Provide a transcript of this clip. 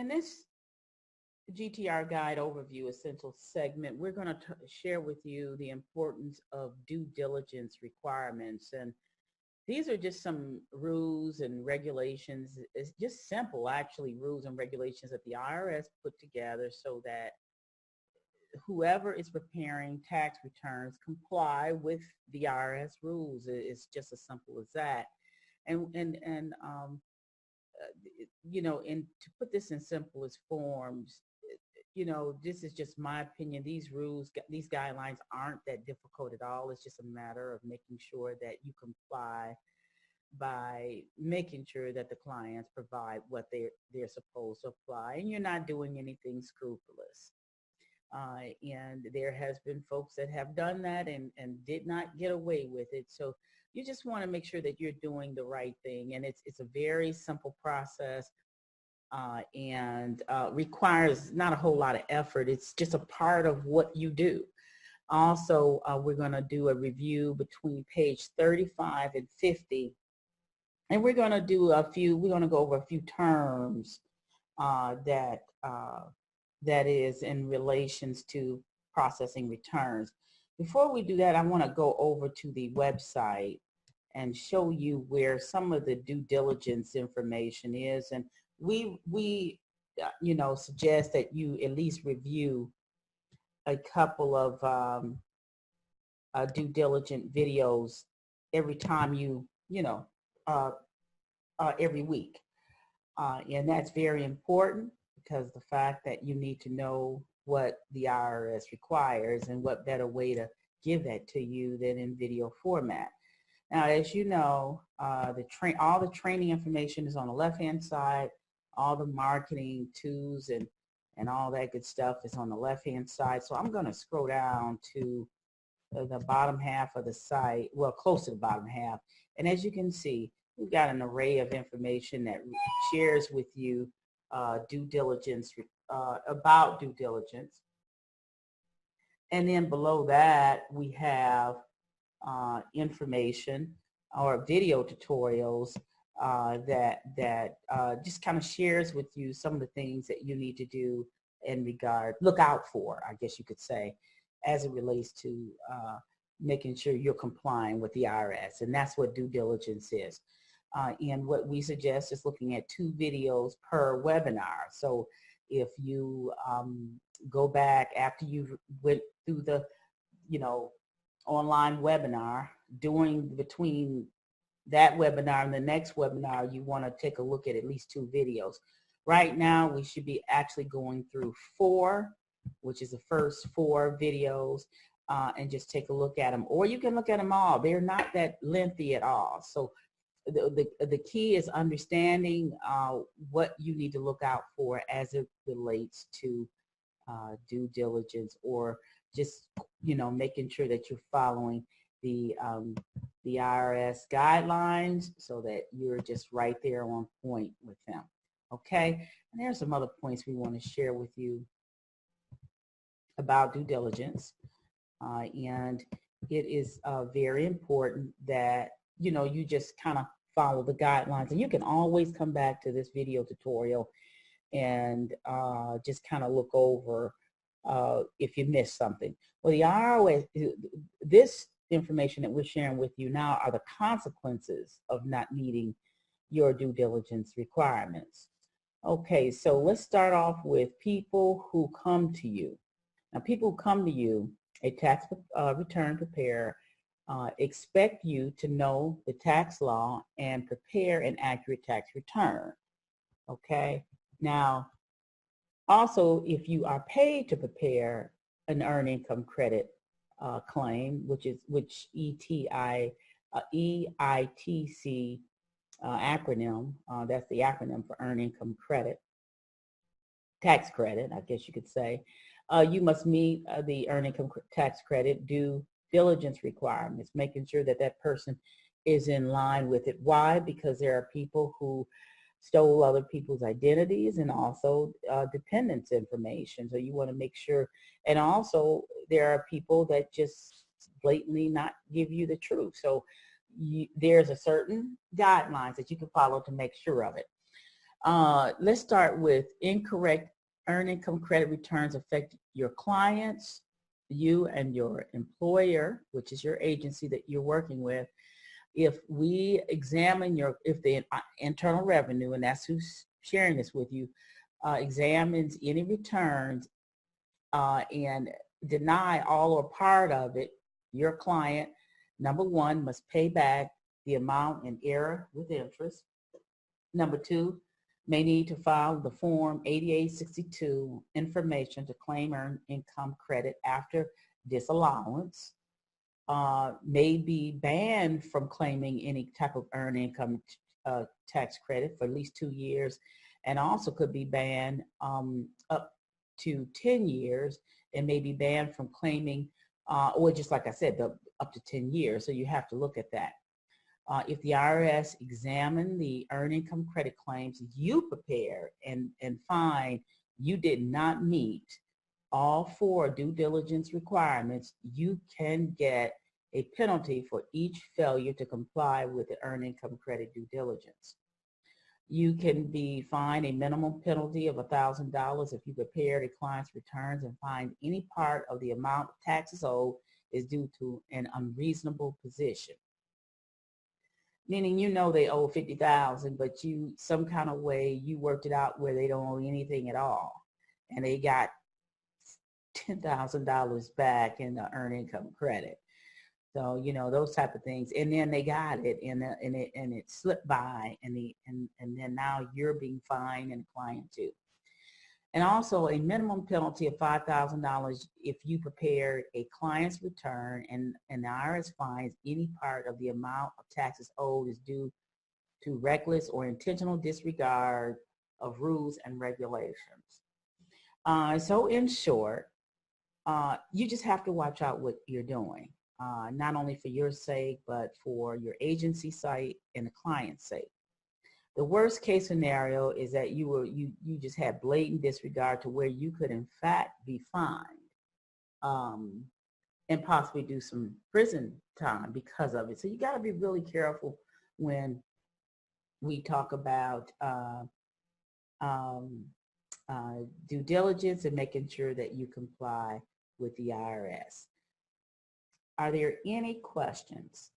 In this GTR Guide Overview Essential segment, we're going to share with you the importance of due diligence requirements. And these are just some rules and regulations. It's just simple, actually, rules and regulations that the IRS put together so that whoever is preparing tax returns comply with the IRS rules. It's just as simple as that. And to put this in simplest forms, this is just my opinion. These rules, these guidelines aren't that difficult at all. It's just a matter of making sure that you comply by making sure that the clients provide what they're supposed to apply, and you're not doing anything scrupulous. And there has been folks that have done that and did not get away with it. So you just want to make sure that you're doing the right thing. And it's a very simple process and requires not a whole lot of effort. It's just a part of what you do. Also, we're going to do a review between page 35 and 50. And we're going to go over a few terms that is in relations to processing returns. Before we do that, I want to go over to the website and show you where some of the due diligence information is. And we suggest that you at least review a couple of due diligent videos every time every week. And that's very important, because the fact that you need to know what the IRS requires, and what better way to give that to you than in video format. Now, as you know, all the training information is on the left-hand side. All the marketing tools and all that good stuff is on the left-hand side. So I'm going to scroll down to the bottom half of the site, well, close to the bottom half. And as you can see, we've got an array of information that shares with you due diligence, about due diligence. And then below that, we have information or video tutorials that just kind of shares with you some of the things that you need to do look out for, I guess you could say, as it relates to making sure you're complying with the IRS. And that's what due diligence is. And what we suggest is looking at 2 videos per webinar. So if you go back after you went through the, online webinar, between that webinar and the next webinar, you want to take a look at least 2 videos. Right now, we should be actually going through 4, which is the first 4 videos, and just take a look at them. Or you can look at them all. They're not that lengthy at all. So the key is understanding what you need to look out for as it relates to due diligence, or just making sure that you're following the IRS guidelines, so that you're just right there on point with them. Okay, and there are some other points we want to share with you about due diligence, and it is very important that you just kind of follow the guidelines. And you can always come back to this video tutorial and just kind of look over if you missed something. Well, the IRS, this information that we're sharing with you now are the consequences of not meeting your due diligence requirements. Okay, so let's start off with people who come to you. Now, people who come to you, a tax return preparer, expect you to know the tax law and prepare an accurate tax return. Okay, now also, if you are paid to prepare an earned income credit claim, which EITC acronym, that's the acronym for earned income credit, tax credit, I guess you could say, you must meet the earned income tax credit due diligence requirements, making sure that that person is in line with it. Why? Because there are people who stole other people's identities, and also dependents information. So you want to make sure. And also there are people that just blatantly not give you the truth. So there's a certain guidelines that you can follow to make sure of it. Let's start with incorrect earned income credit returns affect your clients, you and your employer, which is your agency that you're working with. If we examine if the internal revenue, and that's who's sharing this with you, examines any returns and deny all or part of it, your client, number one, must pay back the amount in error with interest. Number two, may need to file the Form 8862 information to claim earned income credit after disallowance. May be banned from claiming any type of earned income tax credit for at least 2 years, and also could be banned up to 10 years, and may be banned from claiming, or just like I said, up to 10 years. So you have to look at that. If the IRS examine the earned income credit claims you prepare and find you did not meet all 4 due diligence requirements, you can get a penalty for each failure to comply with the earned income credit due diligence. You can be fined a minimum penalty of $1,000 if you prepared a client's returns and find any part of the amount of taxes owed is due to an unreasonable position. Meaning, they owe $50,000, but some kind of way you worked it out where they don't owe anything at all, and they got $10,000 back in the earned income credit. So those type of things, and then they got it, and it slipped by, and then now you're being fined and the client too. And also a minimum penalty of $5,000 if you prepared a client's return and the IRS finds any part of the amount of taxes owed is due to reckless or intentional disregard of rules and regulations. So in short, you just have to watch out what you're doing, not only for your sake, but for your agency's sake and the client's sake. The worst case scenario is that you just had blatant disregard to where you could in fact be fined and possibly do some prison time because of it. So you got to be really careful when we talk about due diligence and making sure that you comply with the IRS. Are there any questions?